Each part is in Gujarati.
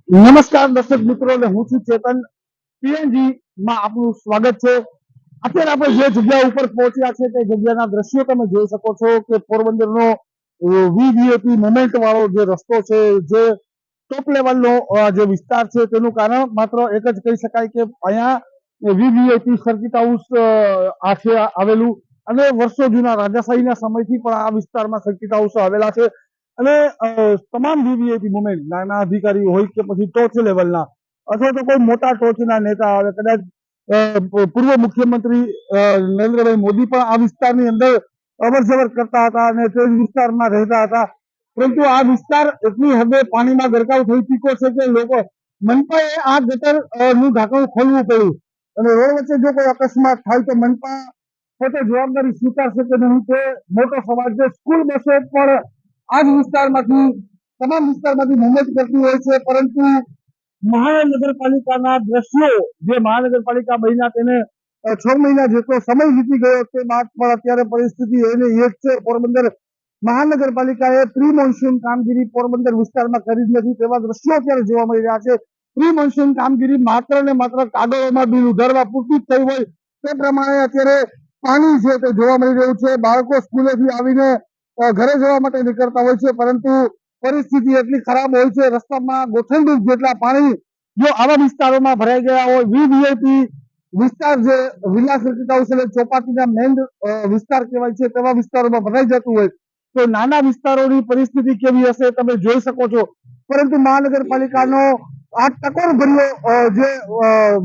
નમસ્કાર દર્શક મિત્રો ને હું છું ચેતન પીએનજી માં આપનું સ્વાગત છે। અત્યારે આપણે જે જગ્યા ઉપર પહોંચ્યા છે તે જગ્યાના દ્રશ્યો તમે જોઈ શકો છો કે પોરબંદરનો વીવીઆઈપી મોમેન્ટ વાળો જે રસ્તો છે, જે ટોપ લેવલનો જે વિસ્તાર છે, તેનું કારણ માત્ર એક જ કહી શકાય કે અહીંયા વીવીઆઈપી સર્કિટ હાઉસ છે આવેલું, અને વર્ષો જૂના રાજાશાહીના સમયથી પણ આ વિસ્તારમાં સર્કિટ હાઉસ આવેલા છે। અને તમામ વીવીઆઈપી મુવમેન્ટ, નાના અધિકારી હોય કે પછી ટોચ લેવલના અથવા તો કોઈ મોટા ટોચના નેતા આવે, કદાચ પૂર્વ મુખ્યમંત્રી નરેન્દ્રભાઈ મોદી પણ આ વિસ્તારની અંદર અવર જવર કરતા હતા અને તે વિસ્તારમાં રહેતા હતા। પરંતુ આ વિસ્તાર એટલી હદે પાણીમાં ગરકાવ થઈ ચૂક્યો છે કે લોકો મનપાએ આ ગટર નું ઢાંકણું ખોલવું પડ્યું, અને રોડ વચ્ચે જો કોઈ અકસ્માત થાય તો મનપા પોતે જવાબદારી સ્વીકારશે કે નહીં તે મોટો સવાલ છે। સ્કૂલ બસો પણ આ જ વિસ્તારમાંથી, તમામ વિસ્તારમાંથી મુવમેન્ટ કરતી હોય છે, પરંતુ મહાનગરપાલિકાના દ્રશ્યો, જે મહાનગરપાલિકા બન્યા તેને 6 મહિના જેટલો સમય વીતી ગયો તે બાદ પણ અત્યારે પરિસ્થિતિ એની એક છે। પોરબંદર મહાનગરપાલિકાએ પ્રી મોન્સૂન કામગીરી પોરબંદર વિસ્તારમાં કરી જ નથી તેવા દ્રશ્યો અત્યારે જોવા મળી રહ્યા છે। પ્રી મોન્સૂન કામગીરી માત્ર ને માત્ર કાગળોમાં બિલ ઉધારવા પૂરતી જ થઈ હોય તે પ્રમાણે અત્યારે પાણી છે તે જોવા મળી રહ્યું છે। બાળકો સ્કૂલેથી આવીને ઘરે જવા માટે નીકળતા હોય છે, પરંતુ પરિસ્થિતિ એટલી ખરાબ હોય છે, રસ્તામાં ગોઠણદૂર જેટલા પાણી જો આવા વિસ્તારોમાં ભરાઈ ગયા હોય, વીવીઆઈપી વિસ્તાર જે વિલા સર્કિટ હાઉસ એટલે ચોપાટીના મેઇન વિસ્તાર કહેવાય છે તેવા વિસ્તારોમાં ભરાઈ જતું હોય તો નાના વિસ્તારોની પરિસ્થિતિ કેવી હશે તમે જોઈ શકો છો। પરંતુ મહાનગરપાલિકાનો આ ટકોર ભર્યો જે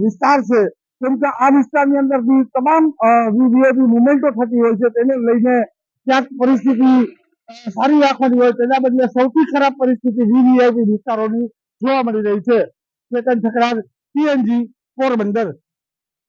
વિસ્તાર છે, કેમ કે આ વિસ્તારની અંદરથી તમામ વીવીઆઈપી મુવમેન્ટો થતી હોય છે, તેને લઈને ક્યાંક પરિસ્થિતિ સારી રાખવાની હોય તેના બદલે સૌથી ખરાબ પરિસ્થિતિ વીવીઆઈપી વિસ્તારોની જોવા મળી રહી છે। ચેતન ઠકરાર, પીએનજી, પોરબંદર।